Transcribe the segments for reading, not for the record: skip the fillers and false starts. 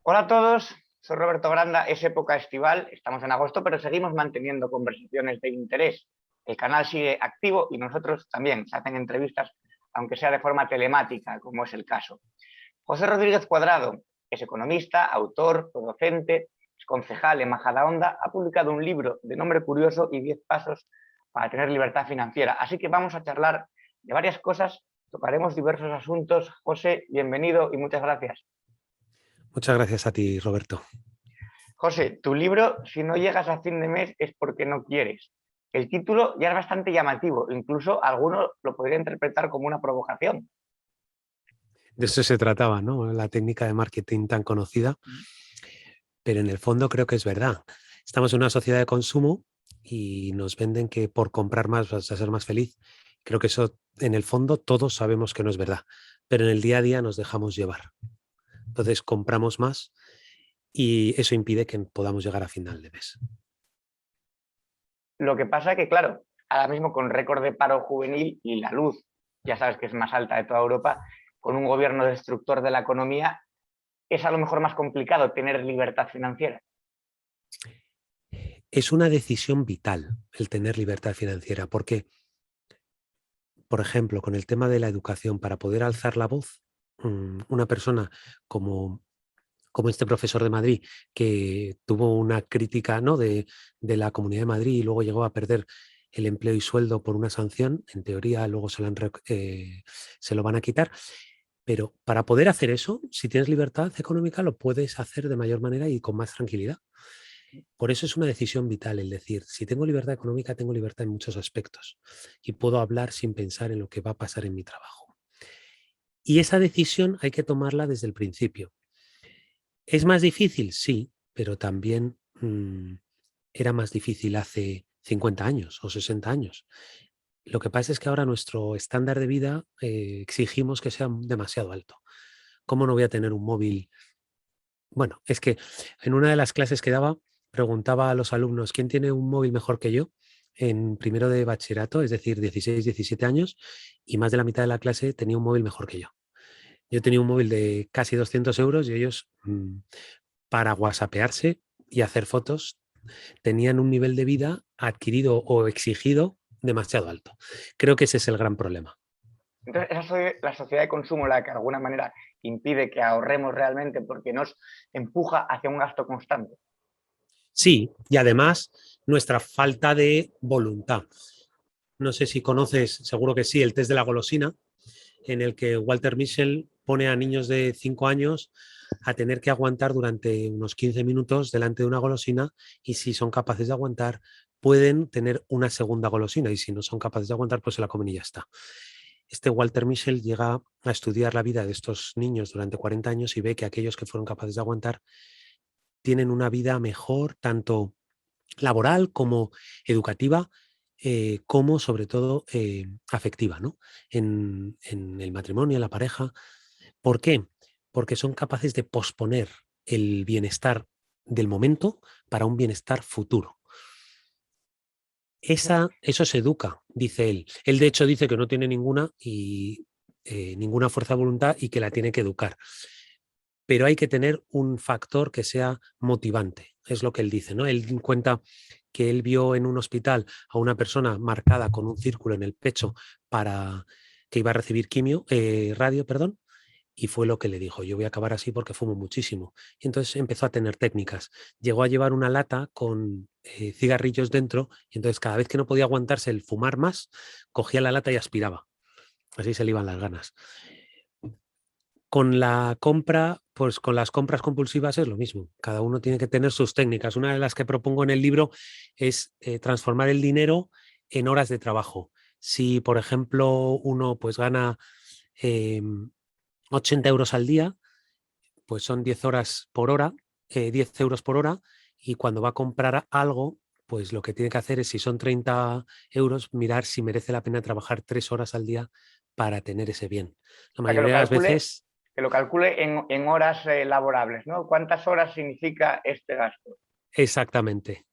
Hola a todos, soy Roberto Granda, es época estival, estamos en agosto, pero seguimos manteniendo conversaciones de interés. El canal sigue activo y nosotros también, se hacen entrevistas, aunque sea de forma telemática, como es el caso. José Rodríguez Cuadrado es economista, autor, docente, es concejal en Majadahonda, ha publicado un libro de nombre curioso y 10 pasos para tener libertad financiera. Así que vamos a charlar de varias cosas, tocaremos diversos asuntos. José, bienvenido y muchas gracias. Muchas gracias a ti, Roberto. José, tu libro, si no llegas a fin de mes, es porque no quieres. El título ya es bastante llamativo, incluso alguno lo podría interpretar como una provocación. De eso se trataba, ¿no? La técnica de marketing tan conocida, pero en el fondo creo que es verdad. Estamos en una sociedad de consumo y nos venden que por comprar más vas a ser más feliz. Creo que eso, en el fondo, todos sabemos que no es verdad, pero en el día a día nos dejamos llevar. Entonces compramos más y eso impide que podamos llegar a final de mes. Lo que pasa es que, claro, ahora mismo con récord de paro juvenil y la luz, ya sabes que es más alta de toda Europa, con un gobierno destructor de la economía, es a lo mejor más complicado tener libertad financiera. Es una decisión vital el tener libertad financiera, porque, por ejemplo, con el tema de la educación, para poder alzar la voz, una persona como este profesor de Madrid, que tuvo una crítica, ¿no?, de la Comunidad de Madrid y luego llegó a perder el empleo y sueldo por una sanción, en teoría luego se lo van a quitar, pero para poder hacer eso, si tienes libertad económica, lo puedes hacer de mayor manera y con más tranquilidad. Por eso es una decisión vital el decir, si tengo libertad económica, tengo libertad en muchos aspectos y puedo hablar sin pensar en lo que va a pasar en mi trabajo. Y esa decisión hay que tomarla desde el principio. ¿Es más difícil? Sí, pero también era más difícil hace 50 años o 60 años. Lo que pasa es que ahora nuestro estándar de vida exigimos que sea demasiado alto. ¿Cómo no voy a tener un móvil? Bueno, es que en una de las clases que daba preguntaba a los alumnos quién tiene un móvil mejor que yo en primero de bachillerato, es decir, 16, 17 años, y más de la mitad de la clase tenía un móvil mejor que yo. Yo tenía un móvil de casi 200 euros y ellos para whatsappearse y hacer fotos, tenían un nivel de vida adquirido o exigido demasiado alto. Creo que ese es el gran problema. Entonces, esa es la sociedad de consumo la que de alguna manera impide que ahorremos realmente porque nos empuja hacia un gasto constante. Sí, y además nuestra falta de voluntad. No sé si conoces, seguro que sí, el test de la golosina, en el que Walter Mischel pone a niños de 5 años a tener que aguantar durante unos 15 minutos delante de una golosina y si son capaces de aguantar pueden tener una segunda golosina y si no son capaces de aguantar pues se la comen y ya está. Este Walter Mischel llega a estudiar la vida de estos niños durante 40 años y ve que aquellos que fueron capaces de aguantar tienen una vida mejor, tanto laboral como educativa, como sobre todo afectiva, ¿no? En el matrimonio, en la pareja. ¿Por qué? Porque son capaces de posponer el bienestar del momento para un bienestar futuro. Eso se educa, dice él. Él, de hecho, dice que no tiene ninguna fuerza de voluntad y que la tiene que educar. Pero hay que tener un factor que sea motivante, es lo que él dice, ¿no? Él cuenta que él vio en un hospital a una persona marcada con un círculo en el pecho para que iba a recibir radio, perdón, y fue lo que le dijo, yo voy a acabar así porque fumo muchísimo. Y entonces empezó a tener técnicas. Llegó a llevar una lata con cigarrillos dentro y entonces cada vez que no podía aguantarse el fumar más, cogía la lata y aspiraba. Así se le iban las ganas. Con la compra, pues con las compras compulsivas es lo mismo. Cada uno tiene que tener sus técnicas. Una de las que propongo en el libro es transformar el dinero en horas de trabajo. Si, por ejemplo, uno pues gana eh, 80 euros al día, pues son 10 horas por hora, 10 euros por hora, y cuando va a comprar algo, pues lo que tiene que hacer es, si son 30 euros, mirar si merece la pena trabajar 3 horas al día para tener ese bien. La O sea, mayoría de las veces. que lo calcule en horas laborables, ¿no? ¿Cuántas horas significa este gasto? Exactamente.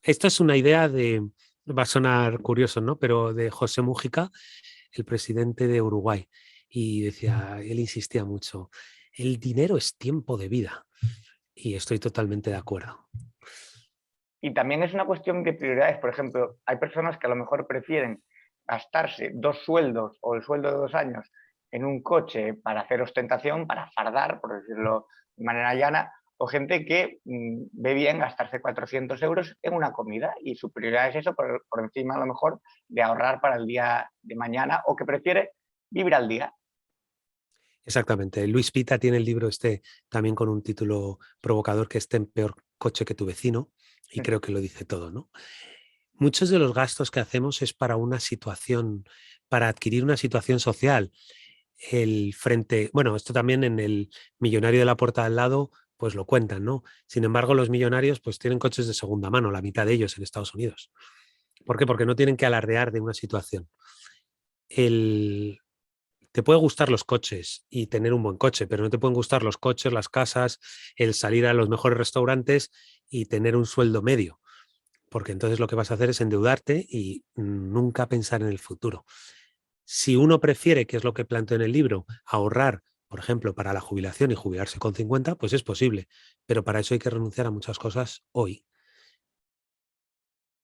Esto es una idea va a sonar curioso, ¿no? Pero de José Mújica, el presidente de Uruguay. Y decía, él insistía mucho, el dinero es tiempo de vida. y estoy totalmente de acuerdo. Y también es una cuestión de prioridades. Por ejemplo, hay personas que a lo mejor prefieren gastarse 2 sueldos o el sueldo de 2 años en un coche para hacer ostentación, para fardar, por decirlo de manera llana, o gente que ve bien gastarse 400 euros en una comida y su prioridad es eso por encima a lo mejor de ahorrar para el día de mañana, o que prefiere vivir al día. Exactamente. Luis Pita tiene el libro este también con un título provocador, que es Ten peor coche que tu vecino, y creo que lo dice todo, ¿no? Muchos de los gastos que hacemos es para una situación, para adquirir una situación social. Bueno, esto también en el millonario de la puerta al lado, pues lo cuentan, ¿no? Sin embargo, los millonarios pues tienen coches de segunda mano, la mitad de ellos en Estados Unidos. ¿Por qué? Porque no tienen que alardear de una situación. Te puede gustar los coches y tener un buen coche, pero no te pueden gustar los coches, las casas, el salir a los mejores restaurantes y tener un sueldo medio, porque entonces lo que vas a hacer es endeudarte y nunca pensar en el futuro. Si uno prefiere, que es lo que planteo en el libro, ahorrar, por ejemplo, para la jubilación y jubilarse con 50, pues es posible, pero para eso hay que renunciar a muchas cosas hoy.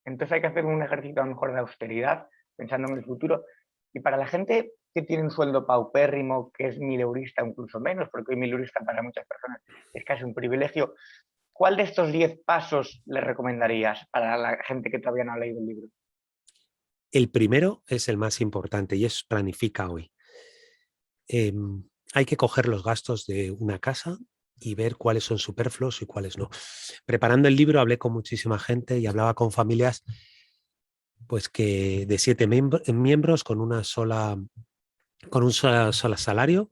Entonces hay que hacer un ejercicio a lo mejor de austeridad, pensando en el futuro. Y para la gente que tiene un sueldo paupérrimo, que es mileurista o incluso menos, porque hoy mileurista para muchas personas es casi un privilegio, ¿cuál de estos 10 pasos le recomendarías para la gente que todavía no ha leído el libro? El primero es el más importante y es planifica hoy. Hay que coger los gastos de una casa y ver cuáles son superfluos y cuáles no. Preparando el libro hablé con muchísima gente y hablaba con familias pues que de 7 miembros con un solo salario,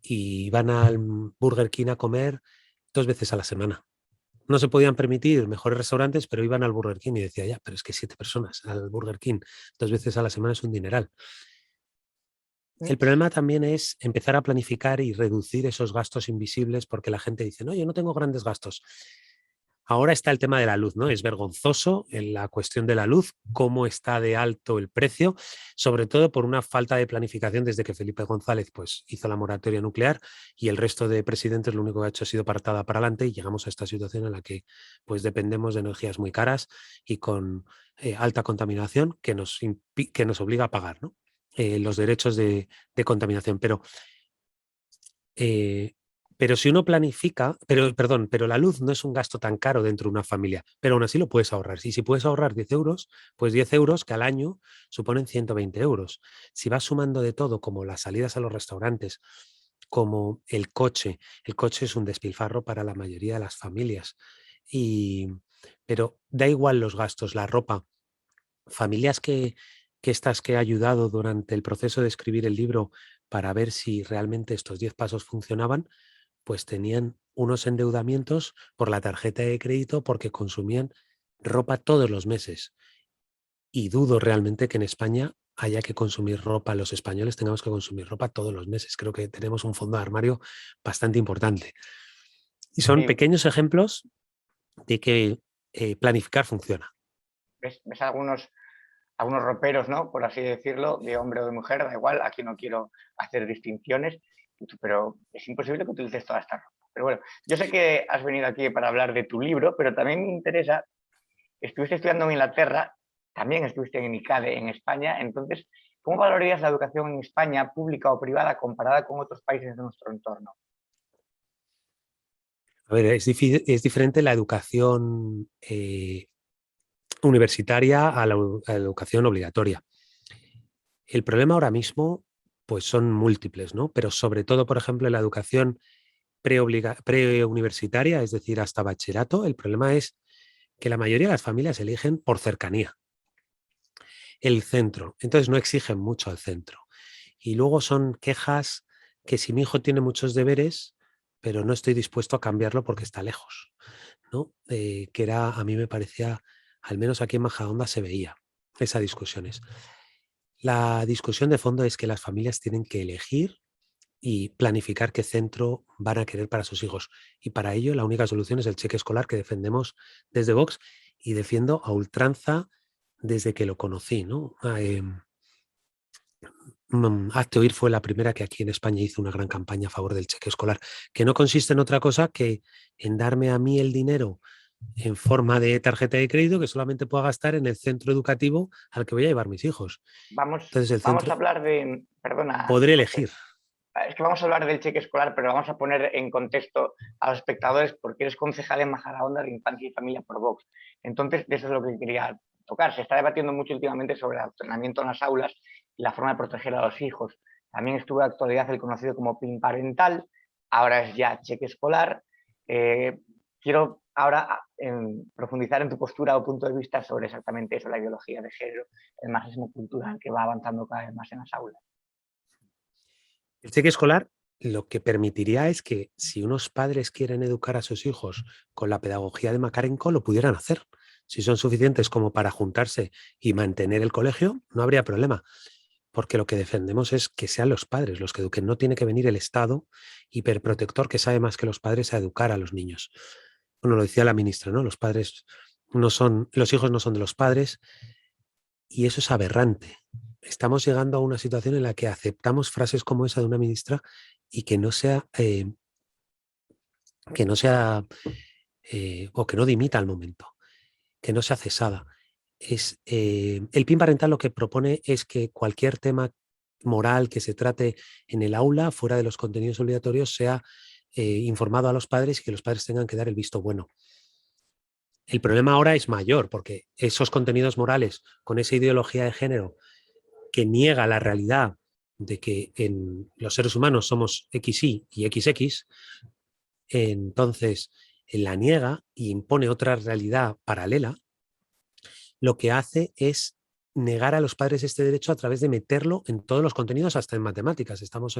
y van al Burger King a comer 2 veces a la semana. No se podían permitir mejores restaurantes, pero iban al Burger King y decía, ya, pero es que 7 personas al Burger King 2 veces a la semana es un dineral. El problema también es empezar a planificar y reducir esos gastos invisibles, porque la gente dice, no, yo no tengo grandes gastos. Ahora está el tema de la luz, ¿no? Es vergonzoso en la cuestión de la luz, cómo está de alto el precio, sobre todo por una falta de planificación desde que Felipe González pues, hizo la moratoria nuclear, y el resto de presidentes lo único que ha hecho ha sido partada para adelante, y llegamos a esta situación en la que pues, dependemos de energías muy caras y con alta contaminación que nos obliga a pagar, ¿no? Los derechos de contaminación. Eh, pero si uno planifica, pero la luz no es un gasto tan caro dentro de una familia, pero aún así lo puedes ahorrar. Y si puedes ahorrar 10 euros, pues 10 euros que al año suponen 120 euros. Si vas sumando de todo, como las salidas a los restaurantes, como el coche es un despilfarro para la mayoría de las familias. Y, pero da igual los gastos, la ropa. Familias que estas que he ayudado durante el proceso de escribir el libro para ver si realmente estos 10 pasos funcionaban, pues tenían unos endeudamientos por la tarjeta de crédito porque consumían ropa todos los meses. Y dudo realmente que en España haya que consumir ropa, los españoles tengamos que consumir ropa todos los meses. Creo que tenemos un fondo de armario bastante importante. Y son Sí, pequeños ejemplos de que planificar funciona. ves algunos roperos, ¿no? Por así decirlo, de hombre o de mujer, da igual, aquí no quiero hacer distinciones, pero es imposible que utilices toda esta ropa. Pero bueno, yo sé que has venido aquí para hablar de tu libro, pero también me interesa, estuviste estudiando en Inglaterra, también estuviste en ICADE en España, entonces, ¿cómo valorarías la educación en España, pública o privada, comparada con otros países de nuestro entorno? A ver, es diferente la educación universitaria a la educación obligatoria. El problema ahora mismo pues son múltiples, ¿no? Pero sobre todo, por ejemplo, en la educación preuniversitaria, es decir, hasta bachillerato, el problema es que la mayoría de las familias eligen por cercanía el centro, entonces no exigen mucho al centro. Y luego son quejas que si mi hijo tiene muchos deberes, pero no estoy dispuesto a cambiarlo porque está lejos, ¿no? Que era, a mí me parecía, al menos aquí en Majadahonda se veía esas discusiones. La discusión de fondo es que las familias tienen que elegir y planificar qué centro van a querer para sus hijos. Y para ello la única solución es el cheque escolar, que defendemos desde Vox y defiendo a ultranza desde que lo conocí, ¿no? Hazte Oír fue la primera que aquí en España hizo una gran campaña a favor del cheque escolar, que no consiste en otra cosa que en darme a mí el dinero en forma de tarjeta de crédito que solamente pueda gastar en el centro educativo al que voy a llevar mis hijos. Entonces el Vamos a centro hablar de, perdona, podré José, elegir. es que vamos a hablar del cheque escolar, pero vamos a poner en contexto a los espectadores porque eres concejal en Majadahonda de Infancia y Familia por Vox. Entonces, de eso es lo que quería tocar. Se está debatiendo mucho últimamente sobre el adoctrinamiento en las aulas y la forma de proteger a los hijos. También estuvo en la actualidad el conocido como PIN parental, ahora es ya cheque escolar. Quiero ahora profundizar en tu postura o punto de vista sobre exactamente eso, la ideología de género, el marxismo cultural que va avanzando cada vez más en las aulas. El cheque escolar lo que permitiría es que si unos padres quieren educar a sus hijos con la pedagogía de Makarenko, lo pudieran hacer. Si son suficientes como para juntarse y mantener el colegio, no habría problema, porque lo que defendemos es que sean los padres los que eduquen. No tiene que venir el Estado hiperprotector que sabe más que los padres a educar a los niños. Bueno, lo decía la ministra, ¿no? Los padres no son, los hijos no son de los padres, y eso es aberrante. Estamos llegando a una situación en la que aceptamos frases como esa de una ministra y que no sea o que no dimita al momento, que no sea cesada. El PIN parental lo que propone es que cualquier tema moral que se trate en el aula, fuera de los contenidos obligatorios, sea informado a los padres y que los padres tengan que dar el visto bueno. El problema ahora es mayor porque esos contenidos morales con esa ideología de género que niega la realidad de que en los seres humanos somos XY y XX, entonces la niega y impone otra realidad paralela, lo que hace es negar a los padres este derecho a través de meterlo en todos los contenidos, hasta en matemáticas. Estamos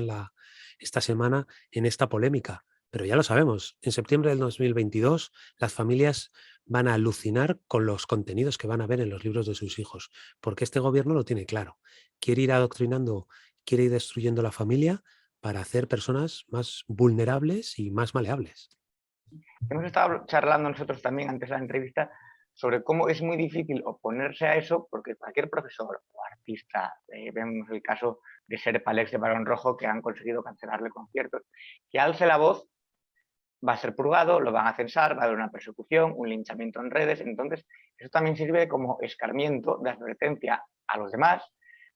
esta semana en esta polémica, pero ya lo sabemos, en septiembre del 2022 las familias van a alucinar con los contenidos que van a ver en los libros de sus hijos, porque este gobierno lo tiene claro. Quiere ir adoctrinando, quiere ir destruyendo la familia para hacer personas más vulnerables y más maleables. Hemos estado charlando nosotros también antes de la entrevista sobre cómo es muy difícil oponerse a eso porque cualquier profesor o artista, vemos el caso de Serpa Alex de Barón Rojo, que han conseguido cancelarle conciertos, que alce la voz va a ser purgado, lo van a censar, va a haber una persecución, un linchamiento en redes. Entonces, eso también sirve como escarmiento de advertencia a los demás.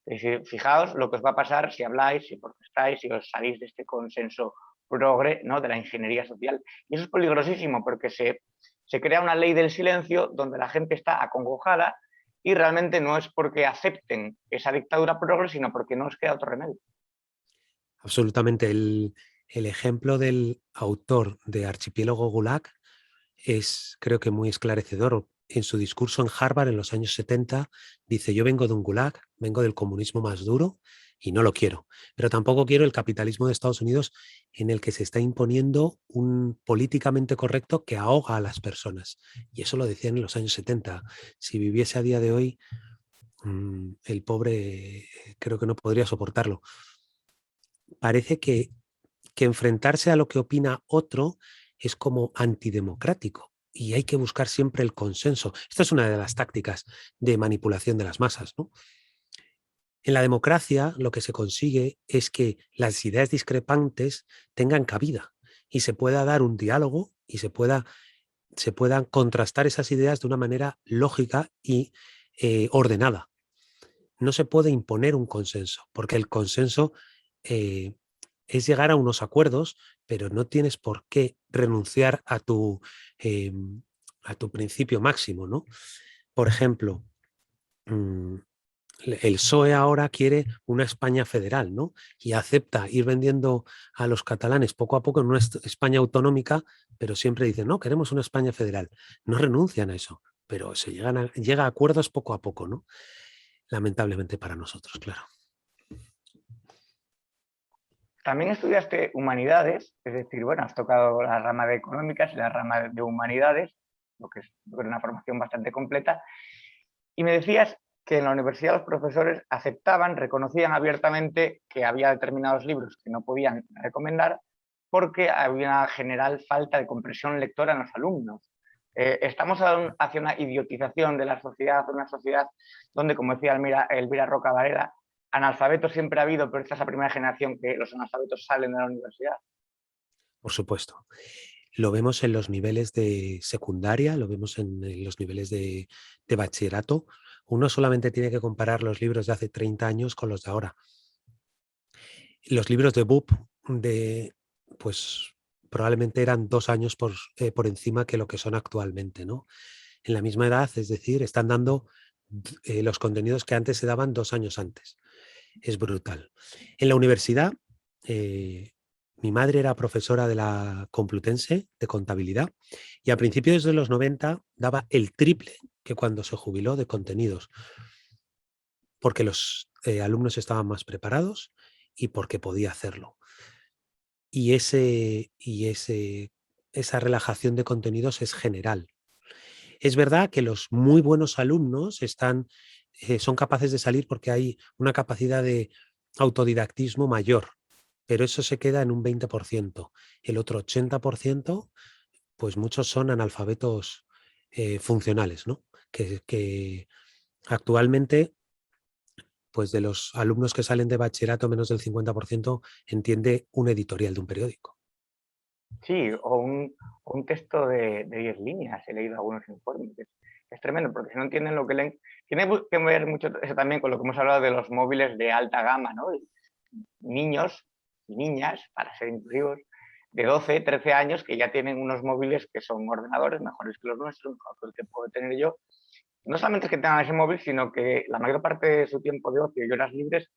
Es decir, fijaos lo que os va a pasar si habláis, si protestáis, si os salís de este consenso progre, ¿no?, de la ingeniería social. Y eso es peligrosísimo porque se crea una ley del silencio donde la gente está acongojada y realmente no es porque acepten esa dictadura progre, sino porque no os queda otro remedio. Absolutamente. El ejemplo del autor de Archipiélago Gulag es, creo que, muy esclarecedor. En su discurso en Harvard en los años 70 dice: yo vengo de un gulag, vengo del comunismo más duro y no lo quiero, pero tampoco quiero el capitalismo de Estados Unidos en el que se está imponiendo un políticamente correcto que ahoga a las personas. Y eso lo decían en los años 70. Si viviese a día de hoy, el pobre creo que no podría soportarlo. Parece que enfrentarse a lo que opina otro es como antidemocrático y hay que buscar siempre el consenso. Esta es una de las tácticas de manipulación de las masas, ¿no? En la democracia lo que se consigue es que las ideas discrepantes tengan cabida y se pueda dar un diálogo y se puedan contrastar esas ideas de una manera lógica y ordenada. No se puede imponer un consenso, porque el consenso eh, es llegar a unos acuerdos, pero no tienes por qué renunciar eh, a tu principio máximo, ¿no? Por ejemplo, mm, el PSOE ahora quiere una España federal, ¿no? Y acepta ir vendiendo a los catalanes poco a poco en una España autonómica, pero siempre dicen: no, queremos una España federal. No renuncian a eso, pero llega a acuerdos poco a poco, ¿no? Lamentablemente para nosotros, claro. También estudiaste humanidades, es decir, bueno, has tocado la rama de económicas y la rama de humanidades, lo que es una formación bastante completa, y me decías que en la universidad los profesores aceptaban, reconocían abiertamente que había determinados libros que no podían recomendar porque había una general falta de comprensión lectora en los alumnos. Estamos hacia una idiotización de la sociedad, una sociedad donde, como decía Elvira Roca Varela, analfabetos siempre ha habido, pero esta es la primera generación que los analfabetos salen de la universidad. Por supuesto. Lo vemos en los niveles de secundaria, lo vemos en los niveles de bachillerato. Uno solamente tiene que comparar los libros de hace 30 años con los de ahora. Los libros de BUP pues probablemente eran 2 años por encima que lo que son actualmente, ¿no? En la misma edad, es decir, están dando los contenidos que antes se daban 2 años antes. Es brutal. En la universidad, mi madre era profesora de la Complutense de contabilidad y a principios de los 90 daba el triple que cuando se jubiló de contenidos, porque los alumnos estaban más preparados y porque podía hacerlo. Y esa relajación de contenidos es general. Es verdad que los muy buenos alumnos son capaces de salir porque hay una capacidad de autodidactismo mayor, pero eso se queda en un 20%. El otro 80%, pues muchos son analfabetos funcionales, ¿no? Que actualmente, pues de los alumnos que salen de bachillerato, menos del 50% entiende un editorial de un periódico. Sí, o un texto de 10 líneas, he leído algunos informes. Es tremendo, porque si no entienden lo que leen. Tiene que ver mucho eso también con lo que hemos hablado de los móviles de alta gama, ¿no? Niños y niñas, para ser inclusivos, de 12, 13 años que ya tienen unos móviles que son ordenadores mejores que los nuestros, mejor que el que puedo tener yo. No solamente es que tengan ese móvil, sino que la mayor parte de su tiempo de ocio y horas libres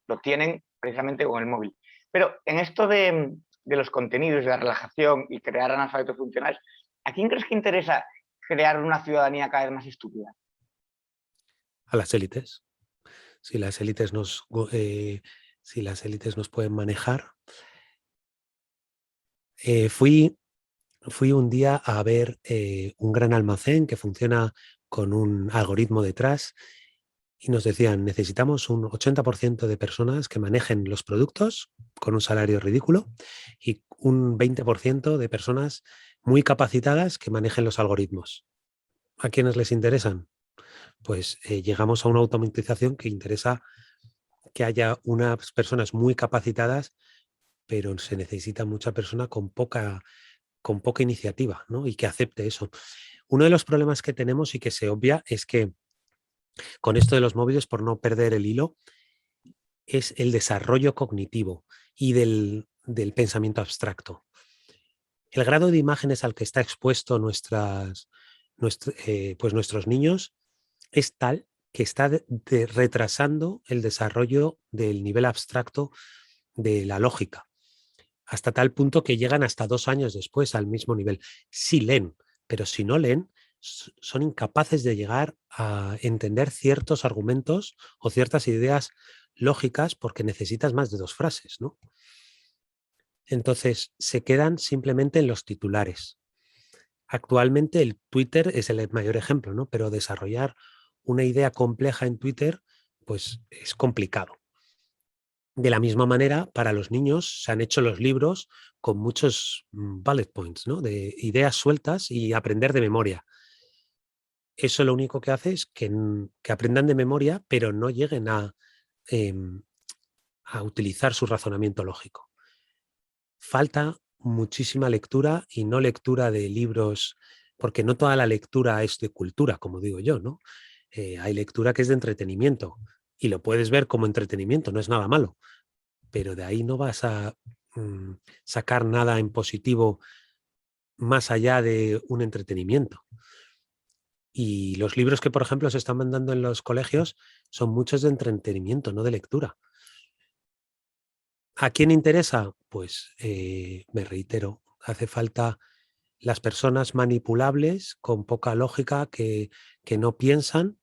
lo tienen precisamente con el móvil. Pero en esto de los contenidos, de la relajación y crear analfabetos funcionales, ¿a quién crees que interesa crear una ciudadanía cada vez más estúpida? A las élites. Si las élites si las élites nos pueden manejar. Fui un día a ver un gran almacén que funciona con un algoritmo detrás y nos decían, necesitamos un 80% de personas que manejen los productos con un salario ridículo y un 20% de personas muy capacitadas que manejen los algoritmos. ¿A quiénes les interesan? Pues llegamos a una automatización que interesa que haya unas personas muy capacitadas, pero se necesita mucha persona con poca iniciativa, ¿no? Y que acepte eso. Uno de los problemas que tenemos y que se obvia es que con esto de los móviles, por no perder el hilo, es el desarrollo cognitivo y del pensamiento abstracto. El grado de imágenes al que está expuesto pues nuestros niños es tal que está retrasando el desarrollo del nivel abstracto de la lógica, hasta tal punto que llegan hasta 2 años después al mismo nivel. Sí leen, pero si no leen, son incapaces de llegar a entender ciertos argumentos o ciertas ideas lógicas porque necesitas más de 2 frases, ¿no? Entonces, se quedan simplemente en los titulares. Actualmente el Twitter es el mayor ejemplo, ¿no? Pero desarrollar una idea compleja en Twitter, pues es complicado. De la misma manera, para los niños se han hecho los libros con muchos bullet points, ¿no? De ideas sueltas y aprender de memoria. Eso lo único que hace es que aprendan de memoria, pero no lleguen em, a utilizar su razonamiento lógico. Falta muchísima lectura y no lectura de libros, porque no toda la lectura es de cultura, como digo yo, ¿no? Hay lectura que es de entretenimiento y lo puedes ver como entretenimiento, no es nada malo, pero de ahí no vas a sacar nada en positivo más allá de un entretenimiento. Y los libros que, por ejemplo, se están mandando en los colegios son muchos de entretenimiento, no de lectura. ¿A quién interesa? Pues me reitero, hace falta las personas manipulables con poca lógica que no piensan,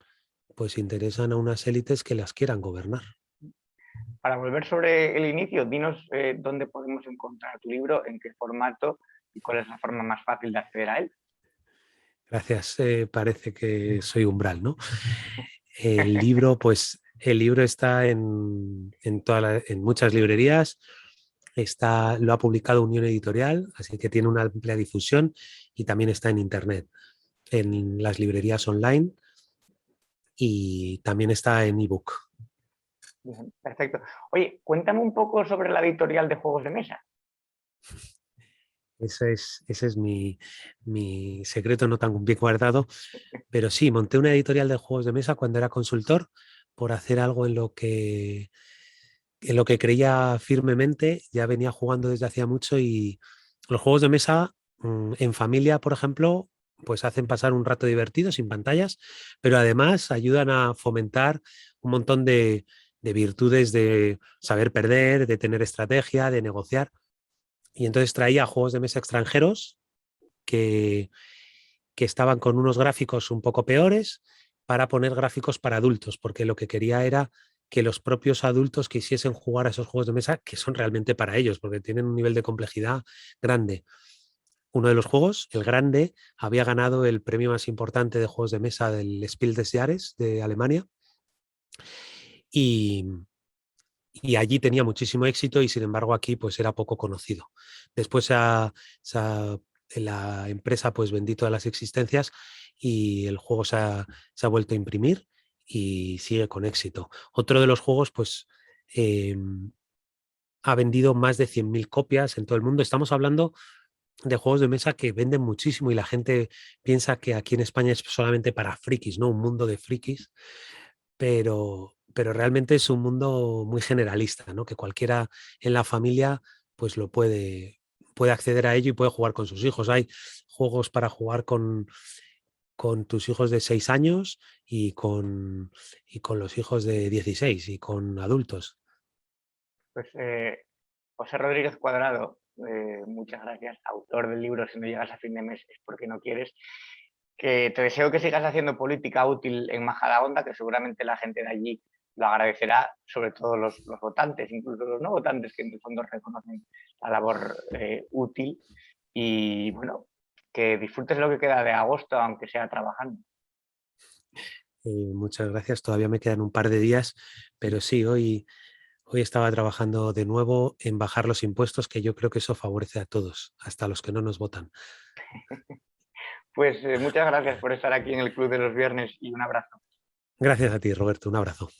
pues interesan a unas élites que las quieran gobernar. Para volver sobre el inicio, dinos dónde podemos encontrar tu libro, en qué formato y cuál es la forma más fácil de acceder a él. Gracias, parece que soy umbral, ¿no? Pues el libro está en muchas librerías, lo ha publicado Unión Editorial, así que tiene una amplia difusión y también está en internet, en las librerías online y también está en ebook. Bien, perfecto. Oye, cuéntame un poco sobre la editorial de juegos de mesa. Ese es mi secreto no tan bien guardado, pero sí, monté una editorial de juegos de mesa cuando era consultor por hacer algo en lo que creía firmemente. Ya venía jugando desde hacía mucho y los juegos de mesa en familia, por ejemplo, pues hacen pasar un rato divertido sin pantallas, pero además ayudan a fomentar un montón de virtudes de saber perder, de tener estrategia, de negociar. Y entonces traía juegos de mesa extranjeros que, que estaban con unos gráficos un poco peores para poner gráficos para adultos, porque lo que quería era que los propios adultos quisiesen jugar a esos juegos de mesa que son realmente para ellos, porque tienen un nivel de complejidad grande. Uno de los juegos, el grande, había ganado el premio más importante de juegos de mesa del Spiel des Jahres de Alemania y, y allí tenía muchísimo éxito y sin embargo aquí pues era poco conocido. Después la empresa pues vendí todas las existencias y el juego se ha vuelto a imprimir y sigue con éxito. Otro de los juegos pues eh, ha vendido más de 100.000 copias en todo el mundo. Estamos hablando de juegos de mesa que venden muchísimo y la gente piensa que aquí en España es solamente para frikis, ¿no? Un mundo de frikis, pero realmente es un mundo muy generalista, ¿no? Que cualquiera en la familia pues puede acceder a ello y puede jugar con sus hijos. Hay juegos para jugar con tus hijos de 6 años y con los hijos de 16 y con adultos. Pues José Rodríguez Cuadrado, muchas gracias, autor del libro Si no llegas a fin de mes es porque no quieres, que te deseo que sigas haciendo política útil en Majadahonda, que seguramente la gente de allí lo agradecerá, sobre todo los votantes, incluso los no votantes que en el fondo reconocen la labor útil. Y bueno, que disfrutes lo que queda de agosto, aunque sea trabajando. Muchas gracias. Todavía me quedan un par de días, pero sí, hoy estaba trabajando de nuevo en bajar los impuestos, que yo creo que eso favorece a todos, hasta a los que no nos votan. Pues muchas gracias por estar aquí en el Club de los Viernes y un abrazo. Gracias a ti, Roberto. Un abrazo.